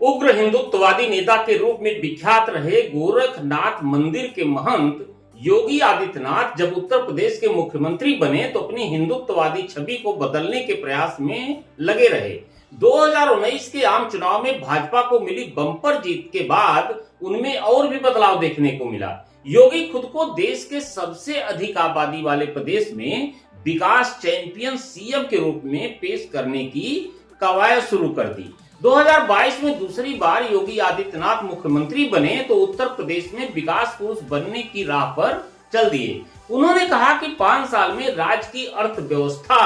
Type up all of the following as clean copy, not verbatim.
उग्र हिंदुत्ववादी नेता के रूप में विख्यात रहे गोरखनाथ मंदिर के महंत योगी आदित्यनाथ जब उत्तर प्रदेश के मुख्यमंत्री बने तो अपनी हिंदुत्ववादी छवि को बदलने के प्रयास में लगे रहे। 2019 के आम चुनाव में भाजपा को मिली बम्पर जीत के बाद उनमें और भी बदलाव देखने को मिला। योगी खुद को देश के सबसे अधिक आबादी वाले प्रदेश में विकास चैंपियन सीएम के रूप में पेश करने की कवायद शुरू कर दी। 2022 में दूसरी बार योगी आदित्यनाथ मुख्यमंत्री बने तो उत्तर प्रदेश में विकास पुरुष बनने की राह पर चल दिए। उन्होंने कहा कि 5 साल में राज्य की अर्थव्यवस्था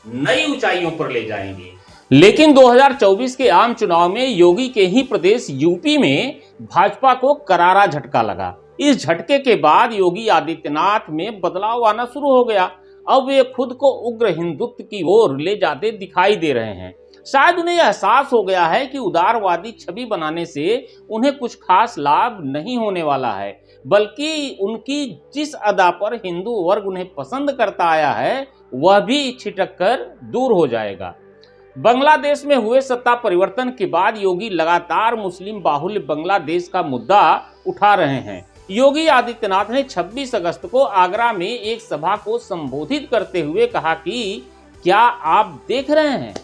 नई ऊंचाइयों पर ले जाएंगे। लेकिन 2024 के आम चुनाव में योगी के ही प्रदेश यूपी में भाजपा को करारा झटका लगा। इस झटके के बाद योगी आदित्यनाथ में बदलाव आना शुरू हो गया। अब वे खुद को उग्र हिंदुत्व की ओर ले जाते दिखाई दे रहे हैं। शायद उन्हें एहसास हो गया है कि उदारवादी छवि बनाने से उन्हें कुछ खास लाभ नहीं होने वाला है, बल्कि उनकी जिस अदा पर हिंदू वर्ग उन्हें पसंद करता आया है वह भी छिटक कर दूर हो जाएगा। बांग्लादेश में हुए सत्ता परिवर्तन के बाद योगी लगातार मुस्लिम बाहुल्य बांग्लादेश का मुद्दा उठा रहे हैं। योगी आदित्यनाथ ने 26 अगस्त को आगरा में एक सभा को संबोधित करते हुए कहा कि क्या आप देख रहे हैं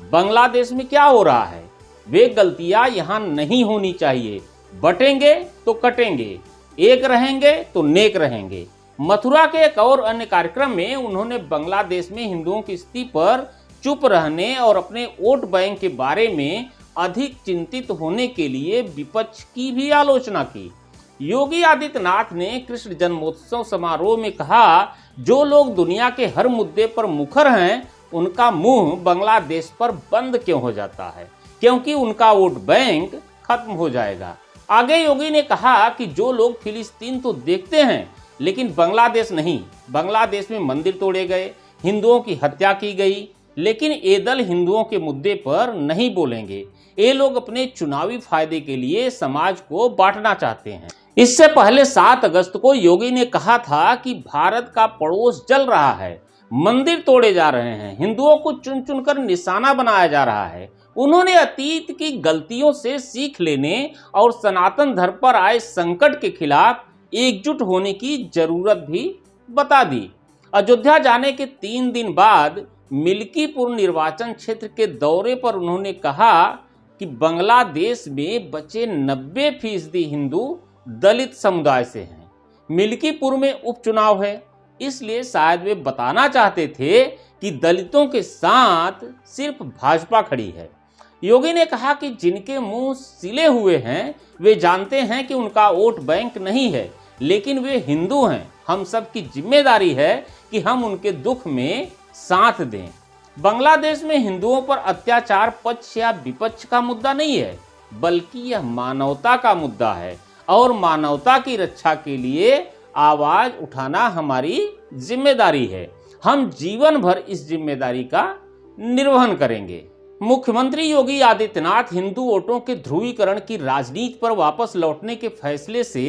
बांग्लादेश में क्या हो रहा है? वे गलतियां यहां नहीं होनी चाहिए। बटेंगे तो कटेंगे, एक रहेंगे तो नेक रहेंगे। मथुरा के एक और अन्य कार्यक्रम में उन्होंने बांग्लादेश में हिंदुओं की स्थिति पर चुप रहने और अपने वोट बैंक के बारे में अधिक चिंतित होने के लिए विपक्ष की भी आलोचना की। योगी आदित्यनाथ ने कृष्ण जन्मोत्सव समारोह में कहा, जो लोग दुनिया के हर मुद्दे पर मुखर हैं उनका मुंह बांग्लादेश पर बंद क्यों हो जाता है, क्योंकि उनका वोट बैंक खत्म हो जाएगा। आगे योगी ने कहा कि जो लोग फिलिस्तीन तो देखते हैं लेकिन बांग्लादेश नहीं। बांग्लादेश में मंदिर तोड़े गए, हिंदुओं की हत्या की गई, लेकिन ये दल हिंदुओं के मुद्दे पर नहीं बोलेंगे। ये लोग अपने चुनावी फायदे के लिए समाज को बांटना चाहते हैं। इससे पहले 7 अगस्त को योगी ने कहा था कि भारत का पड़ोस जल रहा है, मंदिर तोड़े जा रहे हैं, हिंदुओं को चुन चुनकर निशाना बनाया जा रहा है। उन्होंने अतीत की गलतियों से सीख लेने और सनातन धर्म पर आए संकट के खिलाफ एकजुट होने की जरूरत भी बता दी। अयोध्या जाने के 3 दिन बाद मिल्कीपुर निर्वाचन क्षेत्र के दौरे पर उन्होंने कहा कि बांग्लादेश में बचे 90% हिंदू दलित समुदाय से हैं। मिल्कीपुर में उपचुनाव है, इसलिए शायद वे बताना चाहते थे कि दलितों के साथ सिर्फ भाजपा खड़ी है। योगी ने कहा कि जिनके मुंह सिले हुए हैं वे जानते हैं कि उनका वोट बैंक नहीं है, लेकिन वे हिंदू हैं। हम सब की जिम्मेदारी है कि हम उनके दुख में साथ दें। बांग्लादेश में हिंदुओं पर अत्याचार पक्ष या विपक्ष का मुद्दा नहीं है, बल्कि यह मानवता का मुद्दा है और मानवता की रक्षा के लिए आवाज उठाना हमारी जिम्मेदारी है। हम जीवन भर इस जिम्मेदारी का निर्वहन करेंगे। मुख्यमंत्री योगी आदित्यनाथ हिंदू वोटों के ध्रुवीकरण की राजनीति पर वापस लौटने के फैसले से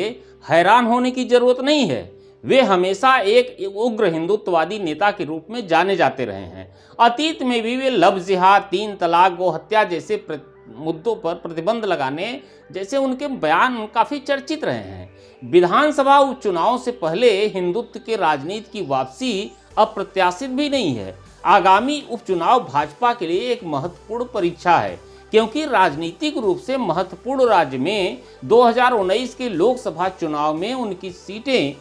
हैरान होने की जरूरत नहीं है। वे हमेशा एक उग्र हिंदुत्ववादी नेता के रूप में जाने जाते रहे हैं। अतीत में भी वे लव जिहाद, 3 तलाक, गौ हत्या जैसे मुद्दों पर प्रतिबंध लगाने जैसे उनके बयान काफी चर्चित रहे हैं। विधानसभा उपचुनाव से पहले हिंदुत्व के राजनीति की वापसी अप्रत्याशित भी नहीं है। आगामी उपचुनाव भाजपा के लिए एक महत्वपूर्ण परीक्षा है, क्योंकि राजनीतिक रूप से महत्वपूर्ण राज्य में 2019 के लोकसभा चुनाव में उनकी सीटें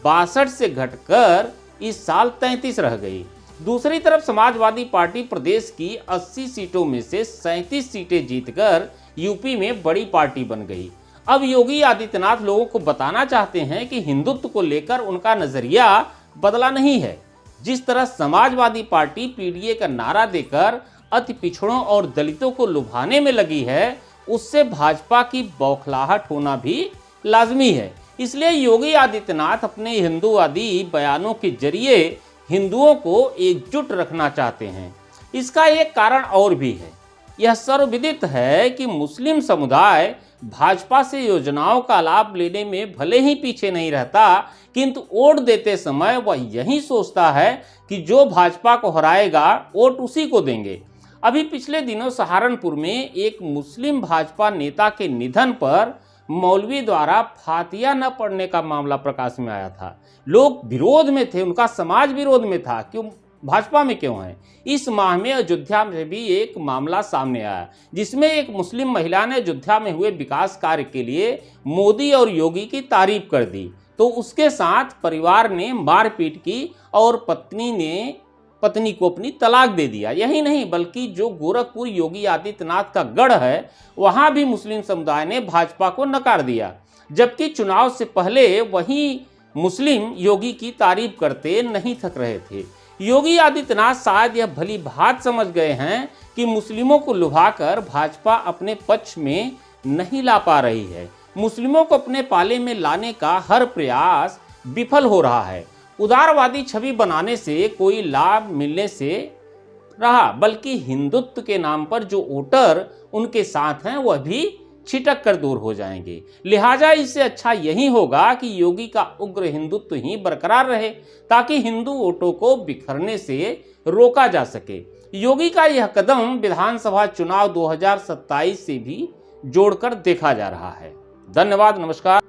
62 से घटकर इस साल 33 रह गई। दूसरी तरफ समाजवादी पार्टी प्रदेश की 80 सीटों में से 37 सीटें जीतकर यूपी में बड़ी पार्टी बन गई। अब योगी आदित्यनाथ लोगों को बताना चाहते हैं कि हिंदुत्व को लेकर उनका नजरिया बदला नहीं है। जिस तरह समाजवादी पार्टी पीडीए का नारा देकर अति पिछड़ों और दलितों को लुभाने में लगी है, उससे भाजपा की बौखलाहट होना भी लाजमी है। इसलिए योगी आदित्यनाथ अपने हिंदूवादी बयानों के जरिए हिंदुओं को एकजुट रखना चाहते हैं। इसका एक कारण और भी है। यह सर्वविदित है कि मुस्लिम समुदाय भाजपा से योजनाओं का लाभ लेने में भले ही पीछे नहीं रहता, किंतु वोट देते समय वह यही सोचता है कि जो भाजपा को हराएगा वोट उसी को देंगे। अभी पिछले दिनों सहारनपुर में एक मुस्लिम भाजपा नेता के निधन पर मौलवी द्वारा फातिया न पढ़ने का मामला प्रकाश में आया था। लोग विरोध में थे, उनका समाज विरोध में था, क्यों भाजपा में क्यों है। इस माह में अयोध्या में भी एक मामला सामने आया जिसमें एक मुस्लिम महिला ने अयोध्या में हुए विकास कार्य के लिए मोदी और योगी की तारीफ कर दी, तो उसके साथ परिवार ने मारपीट की और पत्नी को अपनी तलाक दे दिया। यही नहीं बल्कि जो गोरखपुर योगी आदित्यनाथ का गढ़ है वहां भी मुस्लिम समुदाय ने भाजपा को नकार दिया, जबकि चुनाव से पहले वही मुस्लिम योगी की तारीफ करते नहीं थक रहे थे। योगी आदित्यनाथ शायद यह भली भांति समझ गए हैं कि मुस्लिमों को लुभाकर भाजपा अपने पक्ष में नहीं ला पा रही है। मुस्लिमों को अपने पाले में लाने का हर प्रयास विफल हो रहा है। उदारवादी छवि बनाने से कोई लाभ मिलने से रहा, बल्कि हिंदुत्व के नाम पर जो वोटर उनके साथ हैं वह भी छिटक कर दूर हो जाएंगे। लिहाजा इससे अच्छा यही होगा कि योगी का उग्र हिंदुत्व ही बरकरार रहे ताकि हिंदू वोटों को बिखरने से रोका जा सके। योगी का यह कदम विधानसभा चुनाव 2027 से भी जोड़कर देखा जा रहा है। धन्यवाद, नमस्कार।